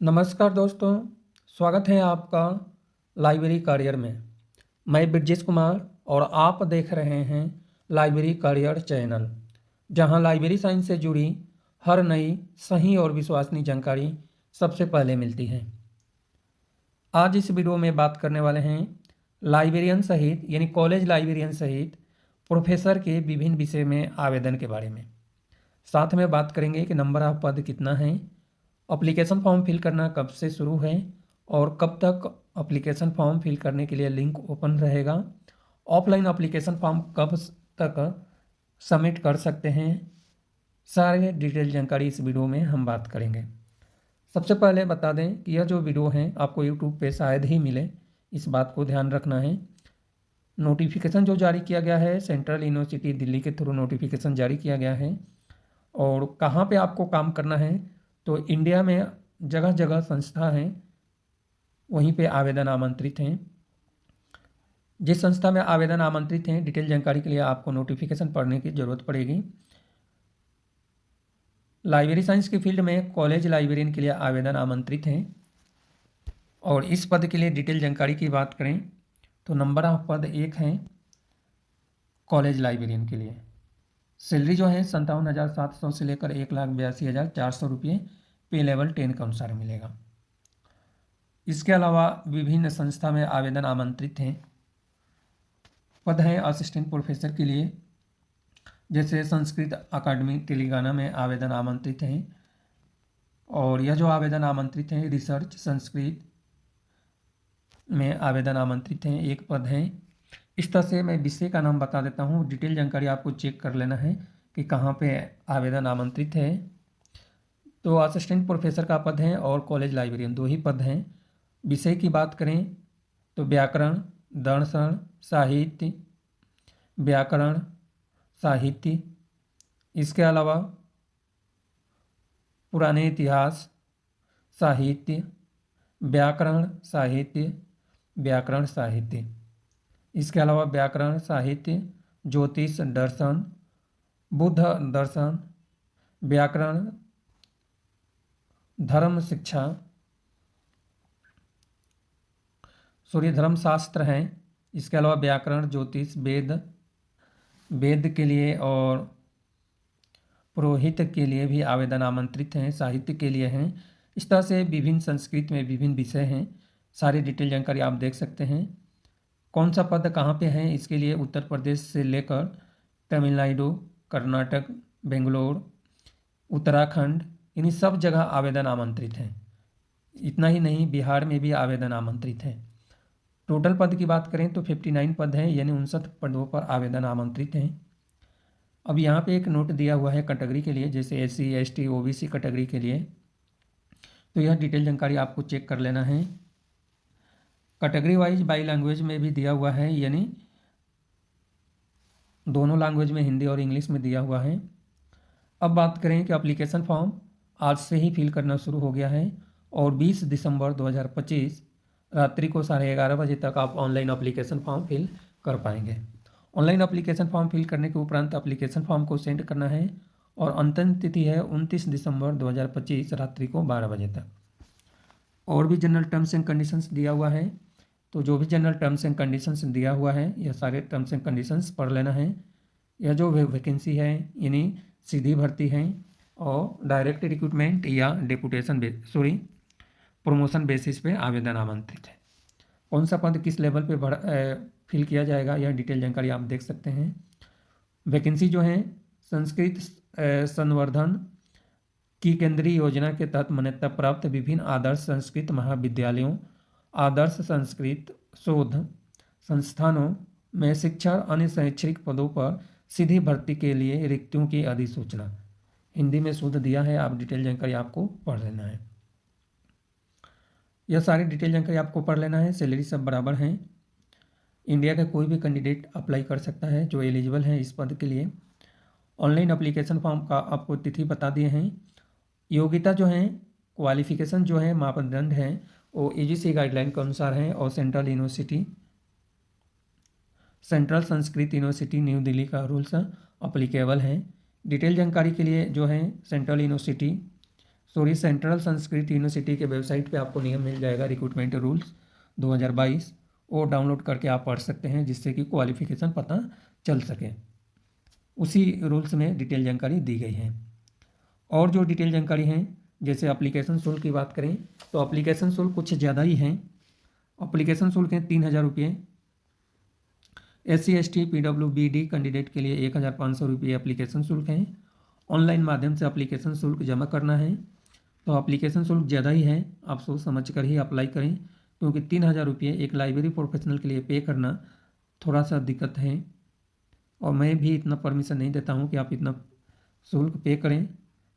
नमस्कार दोस्तों, स्वागत है आपका लाइब्रेरी करियर में। मैं ब्रजेश कुमार और आप देख रहे हैं लाइब्रेरी करियर चैनल, जहां लाइब्रेरी साइंस से जुड़ी हर नई, सही और विश्वसनीय जानकारी सबसे पहले मिलती है। आज इस वीडियो में बात करने वाले हैं लाइब्रेरियन सहित यानी कॉलेज लाइब्रेरियन सहित प्रोफेसर के विभिन्न विषय में आवेदन के बारे में। साथ में बात करेंगे कि नंबर ऑफ पद कितना है, एप्लीकेशन फॉर्म फिल करना कब से शुरू है और कब तक एप्लीकेशन फॉर्म फिल करने के लिए लिंक ओपन रहेगा, ऑफलाइन एप्लीकेशन फॉर्म कब तक सबमिट कर सकते हैं। सारे डिटेल जानकारी इस वीडियो में हम बात करेंगे। सबसे पहले बता दें कि यह जो वीडियो है आपको यूट्यूब पे शायद ही मिले, इस बात को ध्यान रखना है। नोटिफिकेशन जो जारी किया गया है सेंट्रल यूनिवर्सिटी दिल्ली के थ्रू नोटिफिकेशन जारी किया गया है। और कहाँ पे आपको काम करना है, तो इंडिया में जगह जगह संस्था हैं, वहीं पे आवेदन आमंत्रित हैं। जिस संस्था में आवेदन आमंत्रित हैं, डिटेल जानकारी के लिए आपको नोटिफिकेशन पढ़ने की ज़रूरत पड़ेगी। लाइब्रेरी साइंस की फील्ड में कॉलेज लाइब्रेरियन के लिए आवेदन आमंत्रित हैं। और इस पद के लिए डिटेल जानकारी की बात करें तो नंबर ऑफ पद 1 हैं कॉलेज लाइब्रेरियन के लिए। सैलरी जो है 57,700 से लेकर 1,82,400 रुपये पे लेवल 10 के अनुसार मिलेगा। इसके अलावा विभिन्न संस्था में आवेदन आमंत्रित हैं। पद हैं असिस्टेंट प्रोफेसर के लिए, जैसे संस्कृत अकादमी तेलंगाना में आवेदन आमंत्रित हैं। और यह जो आवेदन आमंत्रित हैं रिसर्च संस्कृत में आवेदन आमंत्रित हैं, एक पद हैं। इस तरह से मैं विषय का नाम बता देता हूँ, डिटेल जानकारी आपको चेक कर लेना है कि कहाँ पे आवेदन आमंत्रित है। तो असिस्टेंट प्रोफेसर का पद है और कॉलेज लाइब्रेरियन 2 ही पद हैं। विषय की बात करें तो व्याकरण, दर्शन, साहित्य, व्याकरण, साहित्य। इसके अलावा पुराने इतिहास, साहित्य, व्याकरण, साहित्य, व्याकरण, साहित्य। इसके अलावा व्याकरण, साहित्य, ज्योतिष, दर्शन, बुद्ध दर्शन, व्याकरण, धर्म शिक्षा, धर्मशास्त्र हैं। इसके अलावा व्याकरण, ज्योतिष, वेद के लिए और पुरोहित के लिए भी आवेदन आमंत्रित हैं, साहित्य के लिए हैं। इस तरह से विभिन्न संस्कृत में विभिन्न विषय हैं। सारी डिटेल जानकारी आप देख सकते हैं। कौन सा पद कहाँ पे है, इसके लिए उत्तर प्रदेश से लेकर तमिलनाडु, कर्नाटक, बेंगलोर, उत्तराखंड, इन सब जगह आवेदन आमंत्रित हैं। इतना ही नहीं, बिहार में भी आवेदन आमंत्रित हैं। टोटल पद की बात करें तो 59 पद हैं, यानी 59 पदों पर आवेदन आमंत्रित हैं। अब यहाँ पे एक नोट दिया हुआ है कैटेगरी के लिए, जैसे SC, ST, OBC कैटेगरी के लिए, तो यह डिटेल जानकारी आपको चेक कर लेना है। कैटेगरी वाइज बाई लैंग्वेज में भी दिया हुआ है, यानी दोनों लैंग्वेज में, हिंदी और इंग्लिश में दिया हुआ है। अब बात करें कि एप्लीकेशन फॉर्म आज से ही फिल करना शुरू हो गया है और 20 दिसंबर 2025 रात्रि को 11:30 बजे तक आप ऑनलाइन एप्लीकेशन फॉर्म फिल कर पाएंगे। ऑनलाइन एप्लीकेशन फॉर्म फिल करने के उपरांत एप्लीकेशन फॉर्म को सेंड करना है और अंतिम तिथि है 29 दिसंबर 2025 रात्रि को 12 बजे तक। और भी जनरल टर्म्स एंड कंडीशंस दिया हुआ है, तो जो भी जनरल टर्म्स एंड कंडीशंस दिया हुआ है यह सारे टर्म्स एंड कंडीशंस पढ़ लेना है। यह जो वैकेंसी है यानी सीधी भर्ती है और डायरेक्ट रिक्रूटमेंट या डेपुटेशन प्रमोशन बेसिस पे आवेदन आमंत्रित है। कौन सा पद किस लेवल पे फिल किया जाएगा, यह डिटेल जानकारी आप देख सकते हैं। वैकेंसी जो है संस्कृत संवर्धन की केंद्रीय योजना के तहत मान्यता प्राप्त विभिन्न आदर्श संस्कृत महाविद्यालयों, आदर्श संस्कृत शोध संस्थानों में शिक्षण अन्य शैक्षणिक पदों पर सीधी भर्ती के लिए रिक्तियों की अधिसूचना। हिंदी में शुद्ध दिया है, आप डिटेल जानकारी आपको पढ़ लेना है। यह सारी डिटेल जानकारी आपको पढ़ लेना है। सैलरी सब बराबर हैं। इंडिया का कोई भी कैंडिडेट अप्लाई कर सकता है जो एलिजिबल है इस पद के लिए। ऑनलाइन एप्लीकेशन फॉर्म का आपको तिथि बता दिए हैं। योग्यता जो है, क्वालिफिकेशन जो है, मापदंड है वो UGC गाइडलाइन के अनुसार है और central Sanskrit university new Delhi का रूल्स अप्लीकेबल है। डिटेल जानकारी के लिए जो है central university central Sanskrit university के वेबसाइट पे आपको नियम मिल जाएगा, रिक्रूटमेंट रूल्स 2022, वो डाउनलोड करके आप पढ़ सकते हैं, जिससे कि क्वालिफिकेशन पता चल सके। उसी रूल्स में डिटेल जानकारी दी गई है। और जो डिटेल जानकारी है, जैसे एप्लीकेशन शुल्क की बात करें तो एप्लीकेशन शुल्क कुछ ज़्यादा ही है। एप्लीकेशन शुल्क है 3,000 रुपये। SC/ST PWBD कैंडिडेट के लिए 1,500 रुपये एप्लीकेशन शुल्क है। ऑनलाइन माध्यम से एप्लीकेशन शुल्क जमा करना है, तो एप्लीकेशन शुल्क ज़्यादा ही है, आप सोच समझ कर ही अप्लाई करें, क्योंकि 3,000 रुपये एक लाइब्रेरी प्रोफेशनल के लिए पे करना थोड़ा सा दिक्कत है, और मैं भी इतना परमिशन नहीं देता हूँ कि आप इतना शुल्क पे करें।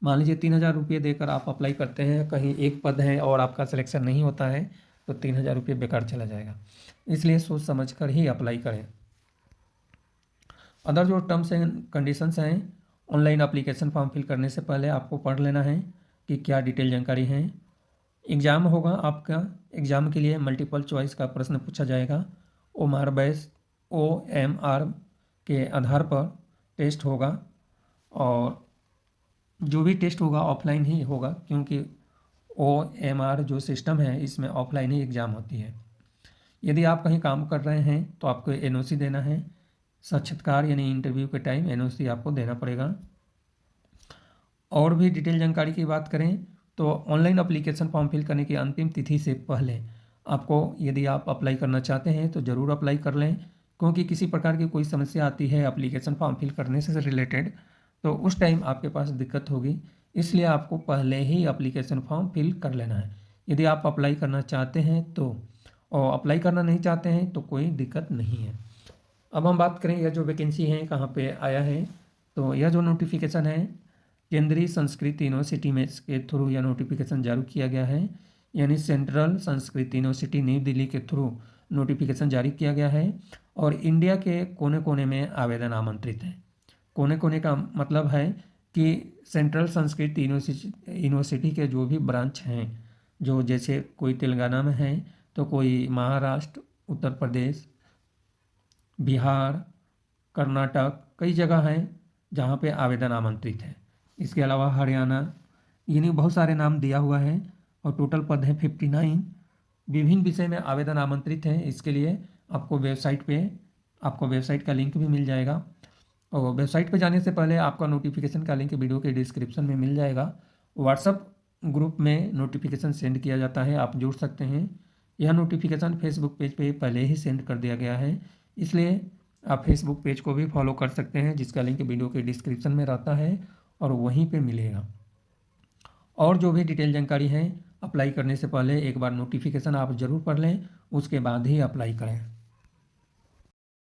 मान लीजिए 3,000 रुपये देकर आप अप्लाई करते हैं, कहीं एक पद है और आपका सिलेक्शन नहीं होता है, तो 3,000 रुपये बेकार चला जाएगा, इसलिए सोच समझ कर ही अप्लाई करें। अदर जो टर्म्स एंड कंडीशंस हैं, ऑनलाइन एप्लीकेशन फॉर्म फिल करने से पहले आपको पढ़ लेना है कि क्या डिटेल जानकारी है। एग्ज़ाम होगा आपका, एग्ज़ाम के लिए मल्टीपल चॉइस का प्रश्न पूछा जाएगा। OMR के आधार पर टेस्ट होगा, और जो भी टेस्ट होगा ऑफलाइन ही होगा, क्योंकि OMR जो सिस्टम है इसमें ऑफलाइन ही एग्ज़ाम होती है। यदि आप कहीं काम कर रहे हैं तो आपको NOC देना है, साक्षात्कार यानी इंटरव्यू के टाइम NOC आपको देना पड़ेगा। और भी डिटेल जानकारी की बात करें तो ऑनलाइन एप्लीकेशन फॉर्म फिल करने की अंतिम तिथि से पहले आपको, यदि आप अप्लाई करना चाहते हैं तो ज़रूर अप्लाई कर लें, क्योंकि किसी प्रकार की कोई समस्या आती है एप्लीकेशन फॉर्म फिल करने से रिलेटेड, तो उस टाइम आपके पास दिक्कत होगी, इसलिए आपको पहले ही एप्लीकेशन फॉर्म फिल कर लेना है यदि आप अप्लाई करना चाहते हैं तो, और अप्लाई करना नहीं चाहते हैं तो कोई दिक्कत नहीं है। अब हम बात करें यह जो वैकेंसी है कहाँ पे आया है, तो यह जो नोटिफिकेशन है केंद्रीय संस्कृत यूनिवर्सिटी में के थ्रू यह नोटिफिकेशन जारी किया गया है, यानी सेंट्रल संस्कृत यूनिवर्सिटी नई दिल्ली के थ्रू नोटिफिकेशन जारी किया गया है, और इंडिया के कोने कोने में आवेदन आमंत्रित है। कोने कोने का मतलब है कि सेंट्रल संस्कृत यूनिवर्सिटी के जो भी ब्रांच हैं, जो जैसे कोई तेलंगाना में है तो कोई महाराष्ट्र, उत्तर प्रदेश, बिहार, कर्नाटक, कई जगह हैं जहाँ पे आवेदन आमंत्रित है। इसके अलावा हरियाणा, यानी बहुत सारे नाम दिया हुआ है, और टोटल पद है 59। विभिन्न विषय में आवेदन आमंत्रित हैं। इसके लिए आपको वेबसाइट का लिंक भी मिल जाएगा, और वेबसाइट पर जाने से पहले आपका नोटिफिकेशन का लिंक वीडियो के डिस्क्रिप्शन में मिल जाएगा। व्हाट्सएप ग्रुप में नोटिफिकेशन सेंड किया जाता है, आप जुड़ सकते हैं। यह नोटिफिकेशन फेसबुक पेज पे पहले ही सेंड कर दिया गया है, इसलिए आप फेसबुक पेज को भी फॉलो कर सकते हैं, जिसका लिंक वीडियो के डिस्क्रिप्शन में रहता है और वहीं पे मिलेगा। और जो भी डिटेल जानकारी है, अप्लाई करने से पहले एक बार नोटिफिकेशन आप ज़रूर पढ़ लें, उसके बाद ही अप्लाई करें।